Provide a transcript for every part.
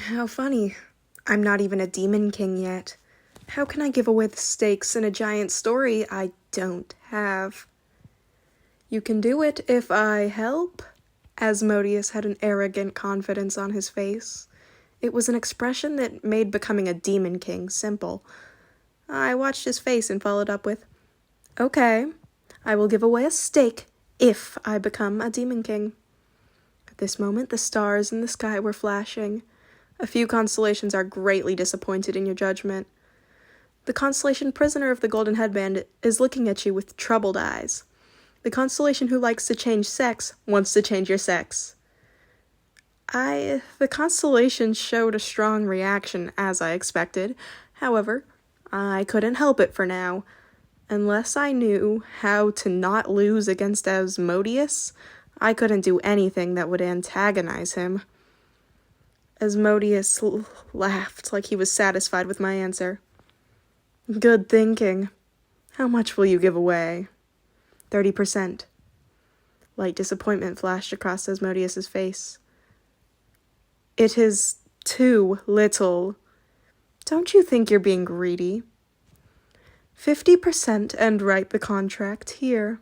How funny. I'm not even a demon king yet. How can I give away the stakes in a giant story I don't have? You can do it if I help. Asmodeus had an arrogant confidence on his face. It was an expression that made becoming a demon king simple. I watched his face and followed up with, "Okay, I will give away a stake if I become a demon king." At this moment, the stars in the sky were flashing. A few constellations are greatly disappointed in your judgment. The constellation Prisoner of the Golden Headband is looking at you with troubled eyes. The constellation who likes to change sex wants to change your sex. The constellation showed a strong reaction, as I expected. However, I couldn't help it for now. Unless I knew how to not lose against Asmodeus, I couldn't do anything that would antagonize him. Asmodeus laughed like he was satisfied with my answer. "Good thinking. How much will you give away?" 30%. Light disappointment flashed across Asmodeus's face. "It is too little. Don't you think you're being greedy?" 50% and write the contract here."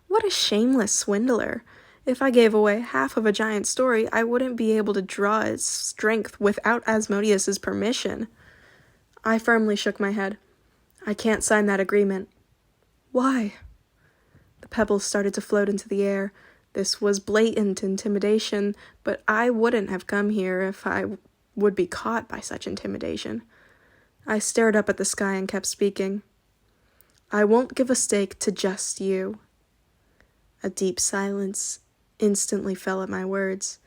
What a shameless swindler. If I gave away half of a giant story, I wouldn't be able to draw its strength without Asmodeus's permission. I firmly shook my head. "I can't sign that agreement." "Why?" The pebbles started to float into the air. This was blatant intimidation, but I wouldn't have come here if I would be caught by such intimidation. I stared up at the sky and kept speaking. "I won't give a stake to just you." A deep silence instantly fell at my words.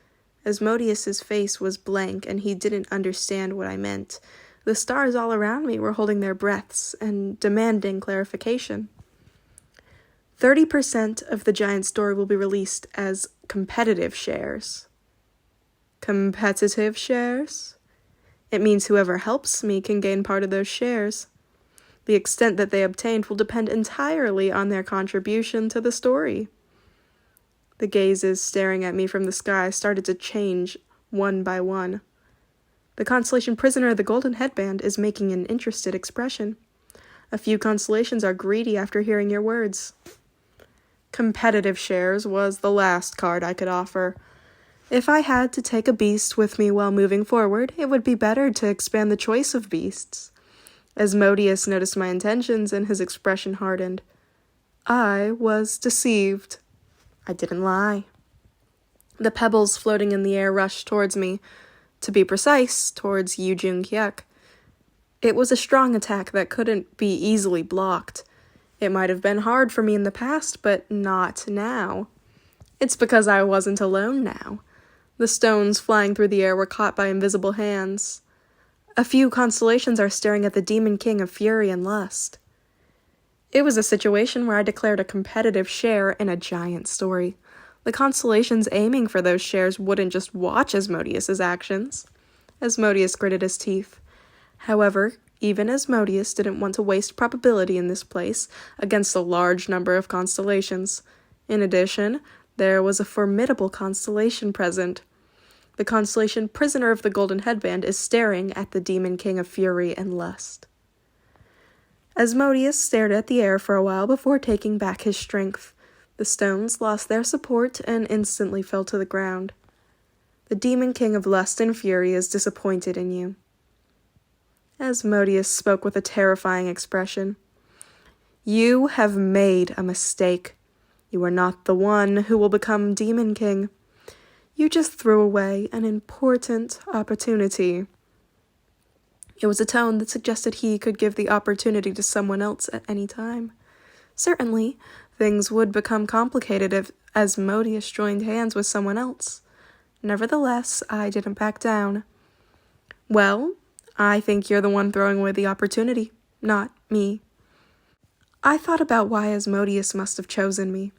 Asmodeus's face was blank, and he didn't understand what I meant. The stars all around me were holding their breaths and demanding clarification. 30% of the giant story will be released as competitive shares. Competitive shares? It means whoever helps me can gain part of those shares. The extent that they obtained will depend entirely on their contribution to the story. The gazes staring at me from the sky started to change one by one. The constellation Prisoner of the Golden Headband is making an interested expression. A few constellations are greedy after hearing your words. Competitive shares was the last card I could offer. If I had to take a beast with me while moving forward, it would be better to expand the choice of beasts. Asmodeus noticed my intentions and his expression hardened. I was deceived. I didn't lie. The pebbles floating in the air rushed towards me. To be precise, towards Yu Jung-hyuk. It was a strong attack that couldn't be easily blocked. It might have been hard for me in the past, but not now. It's because I wasn't alone now. The stones flying through the air were caught by invisible hands. A few constellations are staring at the Demon King of Fury and Lust. It was a situation where I declared a competitive share in a giant story. The constellations aiming for those shares wouldn't just watch Asmodeus's actions. Asmodeus gritted his teeth. However, even Asmodeus didn't want to waste probability in this place against a large number of constellations. In addition, there was a formidable constellation present. The constellation Prisoner of the Golden Headband is staring at the Demon King of Fury and Lust. Asmodeus stared at the air for a while before taking back his strength. The stones lost their support and instantly fell to the ground. The Demon King of Lust and Fury is disappointed in you. Asmodeus spoke with a terrifying expression. You have made a mistake. You are not the one who will become Demon King. You just threw away an important opportunity. It was a tone that suggested he could give the opportunity to someone else at any time. Certainly, things would become complicated if Asmodeus joined hands with someone else. Nevertheless, I didn't back down. Well, I think you're the one throwing away the opportunity, not me. I thought about why Asmodeus must have chosen me.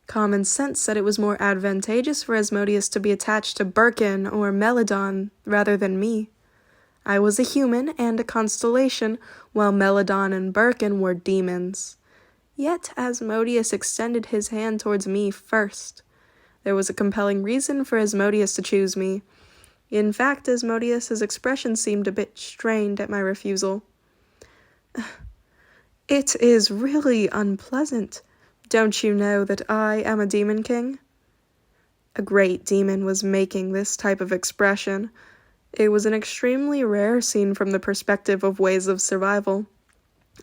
Common sense said it was more advantageous for Asmodeus to be attached to Birkin or Meladon rather than me. I was a human and a constellation, while Meladon and Birkin were demons. Yet Asmodeus extended his hand towards me first. There was a compelling reason for Asmodeus to choose me. In fact, Asmodeus's expression seemed a bit strained at my refusal. It is really unpleasant. Don't you know that I am a demon king? A great demon was making this type of expression. It was an extremely rare scene from the perspective of ways of survival.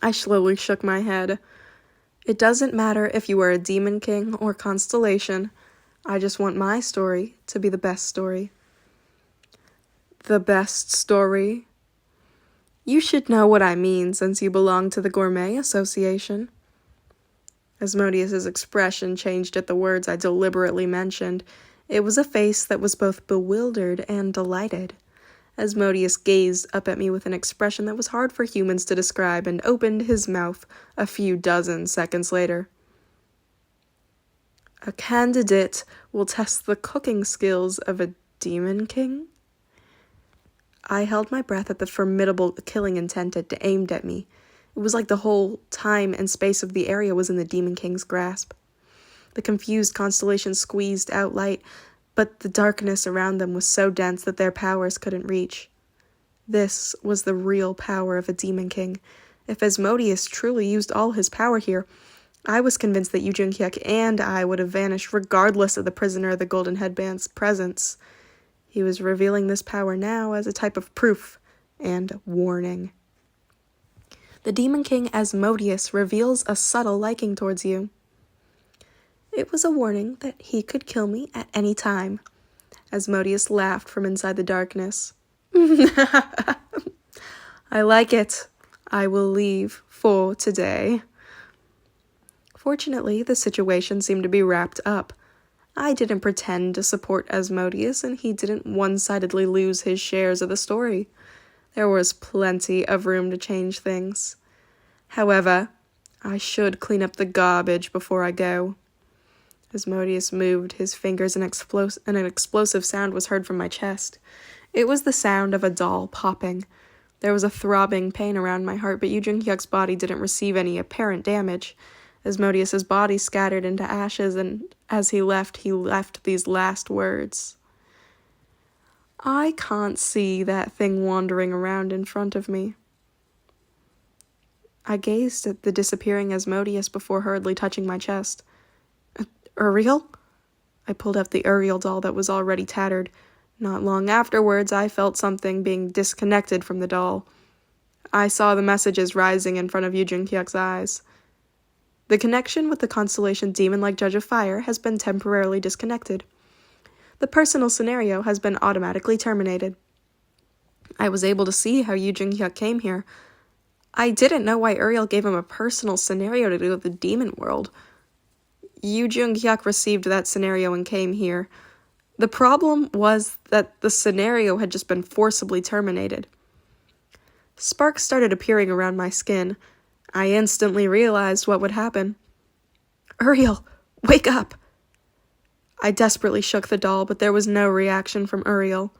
I slowly shook my head. It doesn't matter if you are a demon king or constellation. I just want my story to be the best story. The best story? You should know what I mean since you belong to the Gourmet Association. Asmodeus's expression changed at the words I deliberately mentioned. It was a face that was both bewildered and delighted. Asmodeus gazed up at me with an expression that was hard for humans to describe and opened his mouth a few dozen seconds later. A candidate will test the cooking skills of a demon king? I held my breath at the formidable killing intent it aimed at me. It was like the whole time and space of the area was in the Demon King's grasp. The confused constellation squeezed out light, but the darkness around them was so dense that their powers couldn't reach. This was the real power of a Demon King. If Asmodeus truly used all his power here, I was convinced that Yu Jung-hyuk and I would have vanished regardless of the prisoner of the Golden Headband's presence. He was revealing this power now as a type of proof and warning. The Demon King Asmodeus reveals a subtle liking towards you. It was a warning that he could kill me at any time. Asmodeus laughed from inside the darkness. I like it. I will leave for today. Fortunately, the situation seemed to be wrapped up. I didn't pretend to support Asmodeus, and he didn't one-sidedly lose his shares of the story. There was plenty of room to change things. However, I should clean up the garbage before I go. Asmodeus moved his fingers and an explosive sound was heard from my chest. It was the sound of a doll popping. There was a throbbing pain around my heart, but Yu Jung-hyuk's body didn't receive any apparent damage. Asmodeus's body scattered into ashes, and as he left these last words. I can't see that thing wandering around in front of me. I gazed at the disappearing Asmodeus before hurriedly touching my chest. Uriel? I pulled out the Uriel doll that was already tattered. Not long afterwards, I felt something being disconnected from the doll. I saw the messages rising in front of Yu Jung-hyuk's eyes. The connection with the constellation demon-like Judge of Fire has been temporarily disconnected. The personal scenario has been automatically terminated. I was able to see how Yu Jung-hyuk came here. I didn't know why Uriel gave him a personal scenario to do with the demon world. Yu Jung-hyuk received that scenario and came here. The problem was that the scenario had just been forcibly terminated. Sparks started appearing around my skin. I instantly realized what would happen. Uriel, wake up! I desperately shook the doll, but there was no reaction from Uriel.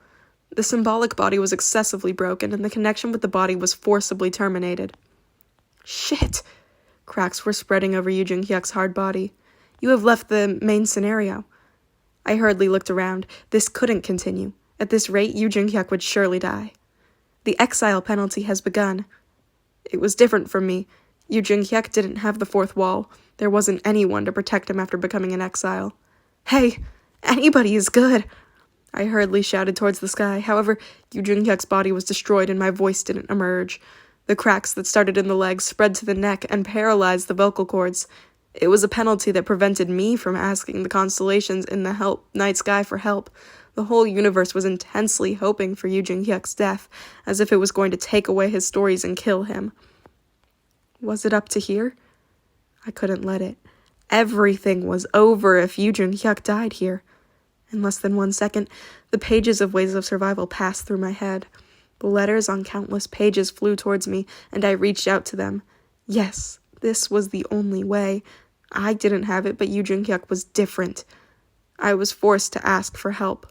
The symbolic body was excessively broken, and the connection with the body was forcibly terminated. Shit! Cracks were spreading over Yu Jung-hyuk's hard body. You have left the main scenario. I hurriedly looked around. This couldn't continue. At this rate, Yu Jung-hyuk would surely die. The exile penalty has begun. It was different from me. Yu Jung-hyuk didn't have the fourth wall. There wasn't anyone to protect him after becoming an exile. Hey, anybody is good! I hurriedly shouted towards the sky. However, Yu Jung-hyuk's body was destroyed and my voice didn't emerge. The cracks that started in the legs spread to the neck and paralyzed the vocal cords. It was a penalty that prevented me from asking the constellations in the night sky for help. The whole universe was intensely hoping for Yu Jung-hyuk's death, as if it was going to take away his stories and kill him. Was it up to here? I couldn't let it. Everything was over if Yu Jung-hyuk died here. In less than 1 second, the pages of Ways of Survival passed through my head. The letters on countless pages flew towards me, and I reached out to them. Yes, this was the only way. I didn't have it, but Yu Jung-hyuk was different. I was forced to ask for help.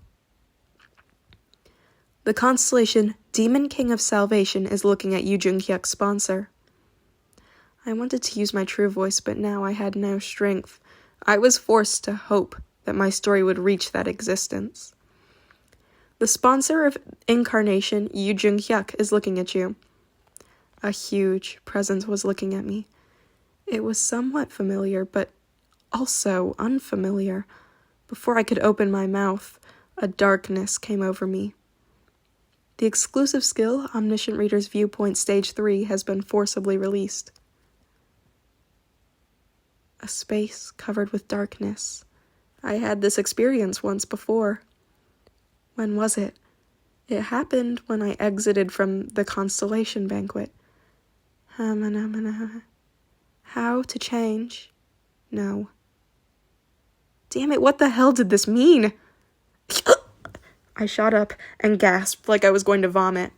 The constellation Demon King of Salvation is looking at Yu Jung-hyuk's sponsor. I wanted to use my true voice, but now I had no strength. I was forced to hope that my story would reach that existence. The sponsor of Incarnation, Yu Jung-hyuk, is looking at you. A huge presence was looking at me. It was somewhat familiar, but also unfamiliar. Before I could open my mouth, a darkness came over me. The exclusive skill, Omniscient Reader's Viewpoint Stage 3, has been forcibly released. A space covered with darkness. I had this experience once before. When was it? It happened when I exited from the Constellation Banquet. How to change? No. Damn it, what the hell did this mean? I shot up and gasped like I was going to vomit.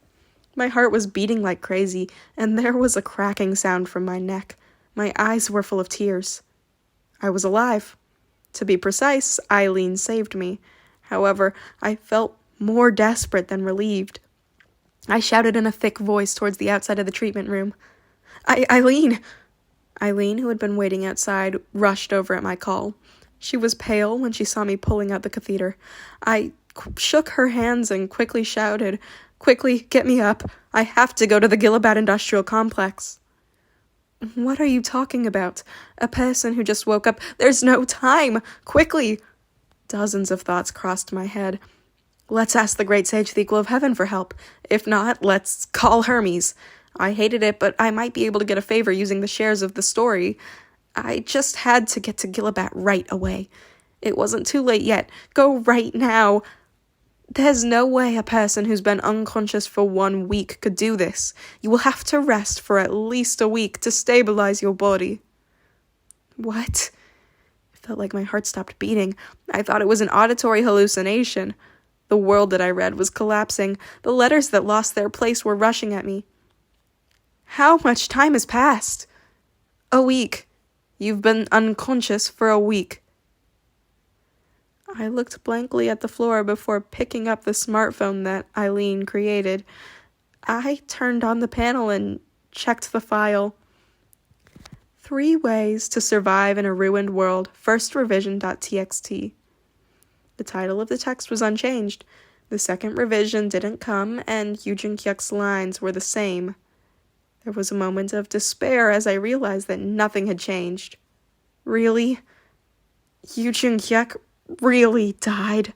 My heart was beating like crazy, and there was a cracking sound from my neck. My eyes were full of tears. I was alive. To be precise, Eileen saved me. However, I felt more desperate than relieved. I shouted in a thick voice towards the outside of the treatment room. Eileen! Eileen, who had been waiting outside, rushed over at my call. She was pale when she saw me pulling out the catheter. I shook her hands and quickly shouted, "Quickly, get me up. I have to go to the Gillabat Industrial Complex." What are you talking about? A person who just woke up. There's no time. Quickly. Dozens of thoughts crossed my head. Let's ask the great sage, the equal of heaven, for help. If not, let's call Hermes. I hated it, but I might be able to get a favor using the shares of the story. I just had to get to Gillabat right away. It wasn't too late yet. Go right now. There's no way a person who's been unconscious for 1 week could do this. You will have to rest for at least a week to stabilize your body. What? It felt like my heart stopped beating. I thought it was an auditory hallucination. The world that I read was collapsing. The letters that lost their place were rushing at me. How much time has passed? A week. You've been unconscious for a week. I looked blankly at the floor before picking up the smartphone that Eileen created. I turned on the panel and checked the file. 3 ways to survive in a ruined world, first revision.txt. The title of the text was unchanged. The second revision didn't come, and Yu Jung-hyuk's lines were the same. There was a moment of despair as I realized that nothing had changed. Really? Yu Jung-hyuk really died?